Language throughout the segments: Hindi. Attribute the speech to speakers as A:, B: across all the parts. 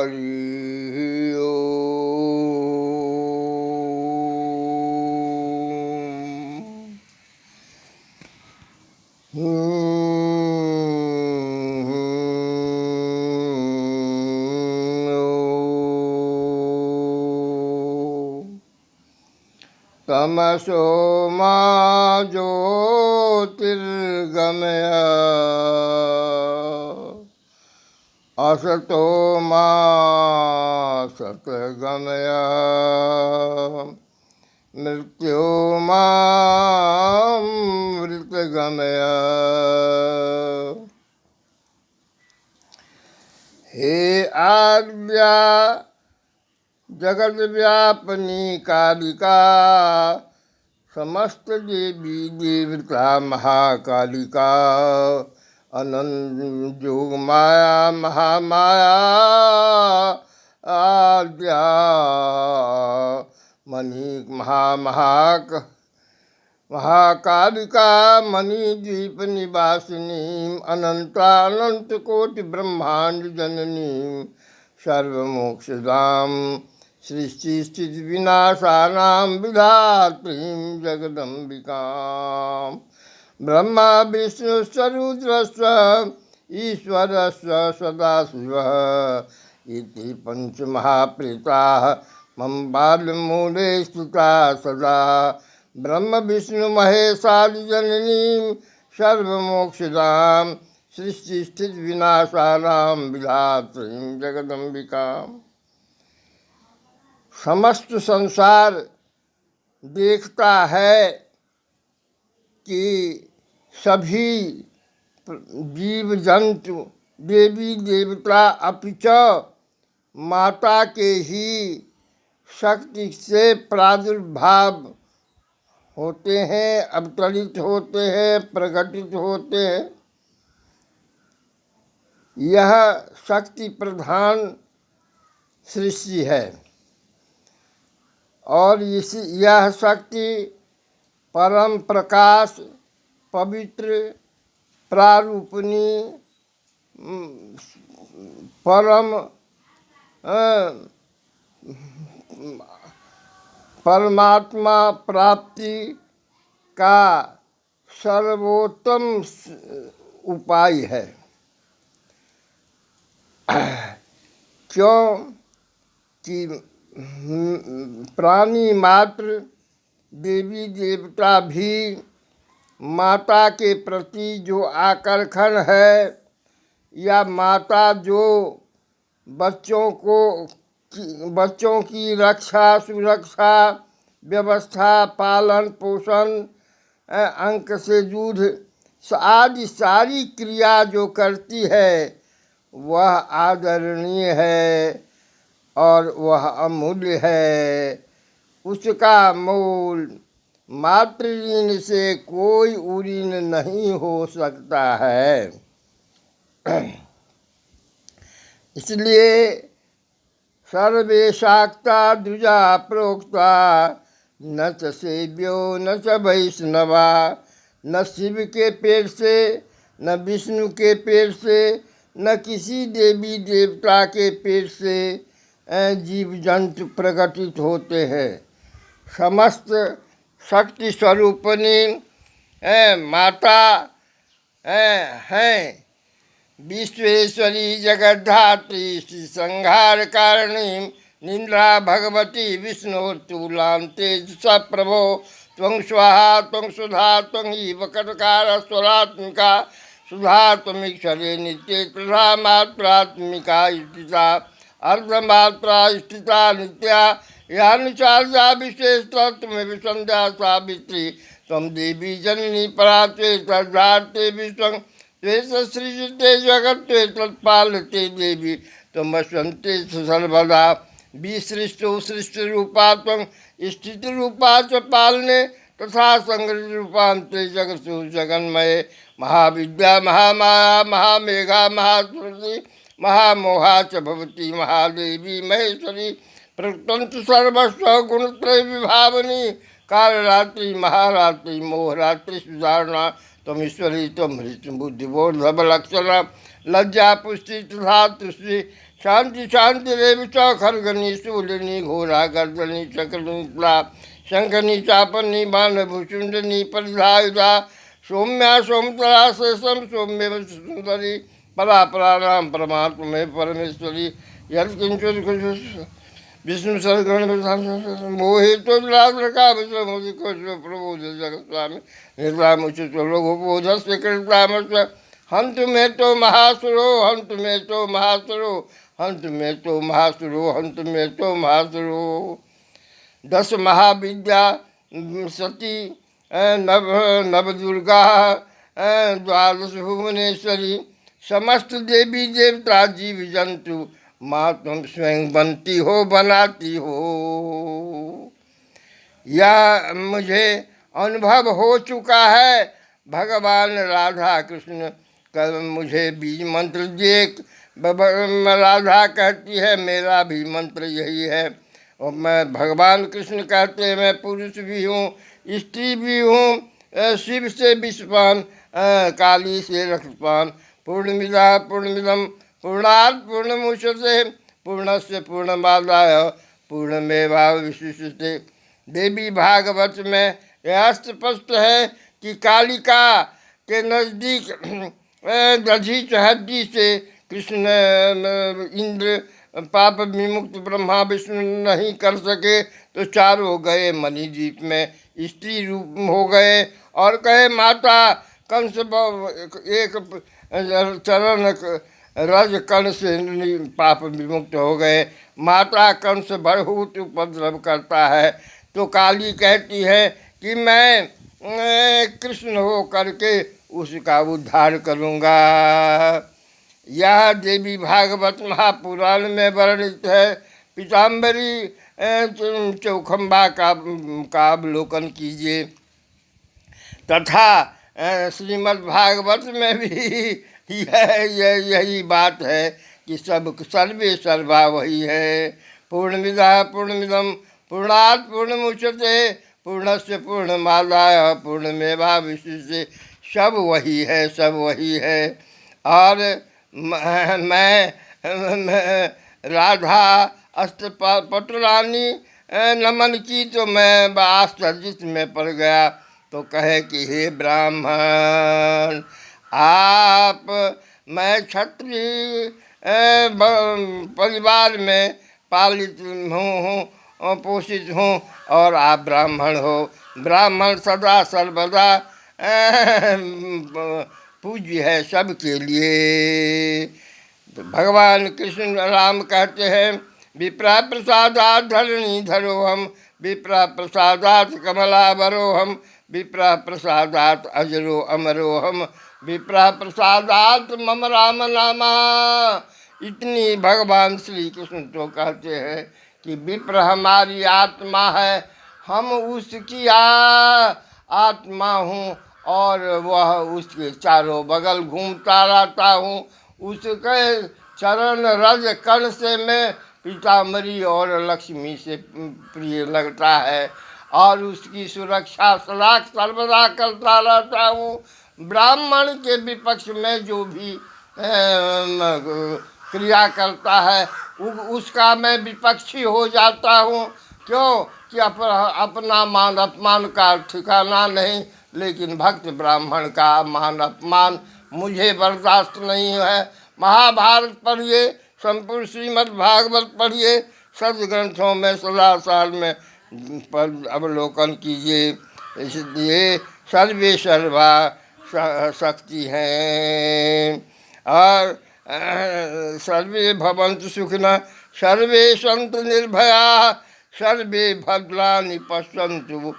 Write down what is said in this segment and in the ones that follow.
A: हरि तमसो मा ज्योतिर्गमय असतो मा सतगमय मृत्युमामृतगमय। हे आद्या जगत व्यापनी कालिका समस्त देवी देवता महाकालिका अनंत जोग माया महामाया आद्या मणि महाकालिका मणिद्वीप निवासिनी अनंत कोटि ब्रह्मांड जननी सर्वमोक्षदां सृष्टि स्थिति विनाशानां विधात्रीं जगदम्बिकां ब्रह्मा विष्णुश्च रुद्रश्च ईश्वरश्च सदाशिवः इति पंचमहाप्रेताः मम बाल्यमूले स्थिताः सदा ब्रह्म विष्णु महेशादि जननीं सर्वमोक्षदां सृष्टि स्थिति विनाशानां विधात्रीं जगदम्बिकां। समस्त संसार देखता है कि सभी जीव जंतु देवी देवता अपिच माता के ही शक्ति से प्रादुर्भाव होते हैं, अवतरित होते हैं, प्रकटित होते हैं। यह शक्ति प्रधान सृष्टि है और यह शक्ति परम प्रकाश पवित्र प्रारूपणी परम परमात्मा प्राप्ति का सर्वोत्तम उपाय है। क्यों कि प्राणी मात्र देवी देवता भी माता के प्रति जो आकर्षण है या माता जो बच्चों की रक्षा सुरक्षा व्यवस्था पालन पोषण अंक से युद्ध आदि सारी क्रिया जो करती है वह आदरणीय है और वह अमूल्य है। उसका मोल मातृ ऋण से कोई ऋण नहीं हो सकता है। इसलिए सर्वे शाक्ता द्विजा प्रोक्ता न च सेव्यो न च वैष्णवा। न शिव के पेट से न विष्णु के पेट से न किसी देवी देवता के पेट से जीव जंतु प्रकटित होते हैं। समस्त शक्ति स्वरूपणी माता हैं। विश्वेश्वरी जगद्धात्री श्री संहार कारिणी निंद्रा भगवती विष्णुर्तुलान्ते स प्रभो त्वं स्वाहा त्वं सुधा त्वं ही वक्रकार स्वरात्मिका सुधा त्वमीक्षरे नित्ये प्रधा मात्रात्मिका स्थिता अर्धमात्रा स्थिता नित्या यानुचार्या विशेषतत्वमेव संध्या सावित्री त्वं देवी जननी परा त्वेतद्धार्ते विश्वं त्वेतसृजते जगत् त्वेतत्पालते देवी त्वमस्वन्ते सर्वदा विसृष्टो सृष्टिरूपा त्वं स्थितिरूपा च पालने तथा संग्रहरूपान्ते जगत्सु जगन्मये महाविद्या महामाया महामेघा महास्मृति महामोहा च भवती महादेवी महेश्वरी प्रत्यंत सर्वस्व गुणत्रय विभावनी कालरात्रि महारात्रि मोहरात्रि सुधारणा तमीश्वरी तम हृत बुद्धि बोध लक्षण लज्जा पुष्टि तथा तुष्टि शांति शांति रेविचा खरगनी शूलिनी घोरा गर्दनी चक्रनिप्ला शंखनी चापनी बाणभूषुंडनी परिधायुधा सौम्या सोमतरा शेषम सौम्य सुंदरी परा पराणाम परमात्म में परमेश्वरी यत्किंचित कुछ विष्णु सरगण मोहे तो का विश्व प्रबोध जगत स्वामी निर्वाम उचित लोगोपोध से कृताम हंत में तो महासुरो हंत में तो महासुरो हंत में तो महासुरो हंत में तो महासुरो 10 महाविद्या सती नव दुर्गा 12 भुवनेश्वरी समस्त देवी देवता जीव जंतु माँ तुम स्वयं बनती हो बनाती हो। यह मुझे अनुभव हो चुका है। भगवान राधा कृष्ण का मुझे बीज मंत्र दिए। राधा कहती है मेरा भी मंत्र यही है, और मैं भगवान कृष्ण कहते हैं मैं पुरुष भी हूँ स्त्री भी हूँ। शिव से विषपान काली से रक्तपान पूर्णमिदा पूर्णमिदम पूर्णात् पूर्णमुदच्यते पूर्णस्य पूर्णमादाय पूर्णमेवावशिष्यते। देवी भागवत में यह स्पष्ट है कि कालिका के नज़दीक दधीच हड्डी से कृष्ण इंद्र पाप विमुक्त ब्रह्मा विष्णु नहीं कर सके तो चारों गए मणिद्वीप में स्त्री रूप हो गए और कहे माता कंस एक चरण रज कण से पाप विमुक्त हो गए। माता कंस बहुत उपद्रव करता है तो काली कहती है कि मैं कृष्ण हो करके उसका उद्धार करूँगा। यह देवी भागवत महापुराण में वर्णित है। पीताम्बरी चौखंबा का अवलोकन कीजिए तथा श्रीमद् भागवत में भी यही बात है कि सब सर्वे सर्वा वही है। पूर्णमिदा पूर्णमिदम पूर्णात् पूर्णमुदच्यते पूर्णस्य पूर्णमादाय पूर्णमेवावशिष्यते। सब वही है, सब वही है। और मैं राधा अष्टपटरानी नमन की तो मैं आश्चर्यचकित में पड़ गया। तो कहे कि हे ब्राह्मण आप, मैं क्षत्रिय परिवार में पालित हूँ पोषित हूँ और आप ब्राह्मण हो। ब्राह्मण सदा सर्वदा पूज्य है सबके लिए। तो भगवान कृष्ण राम कहते हैं विप्रा प्रसादात धरणी धरोहम विप्रा प्रसादात कमलावरोहम विप्रा प्रसादात अजरो अमरोहम विप्रा प्रसादात मम राम नामा। इतनी भगवान श्री कृष्ण तो कहते हैं कि विप्र हमारी आत्मा है, हम उसकी आत्मा हूँ और वह उसके चारों बगल घूमता रहता हूँ। उसके चरण रज कण से मैं पीताम्बरी और लक्ष्मी से प्रिय लगता है और उसकी सुरक्षा सदा सर्वदा करता रहता हूँ। ब्राह्मण के विपक्ष में जो भी क्रिया करता है उसका मैं विपक्षी हो जाता हूँ। क्यों कि अपना मान अपमान का ठिकाना नहीं, लेकिन भक्त ब्राह्मण का मान अपमान मुझे बर्दाश्त नहीं है। महाभारत पढ़िए, संपूर्ण श्रीमद् भागवत पढ़िए, सदग्रंथों में सदा साल में अवलोकन कीजिए। इसलिए सर्वे सर्वा शक्ति हैं और सर्वे भवन्तु सुखिनः सर्वे सन्तु निर्भयाः सर्वे भद्राणि पश्यन्तु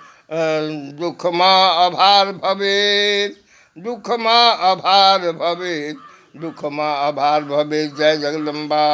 A: दुःखमा अभार भवेत् दुःखमा अभार भवेत् दुःखमा अभार भवेत्। जय जगदम्बा।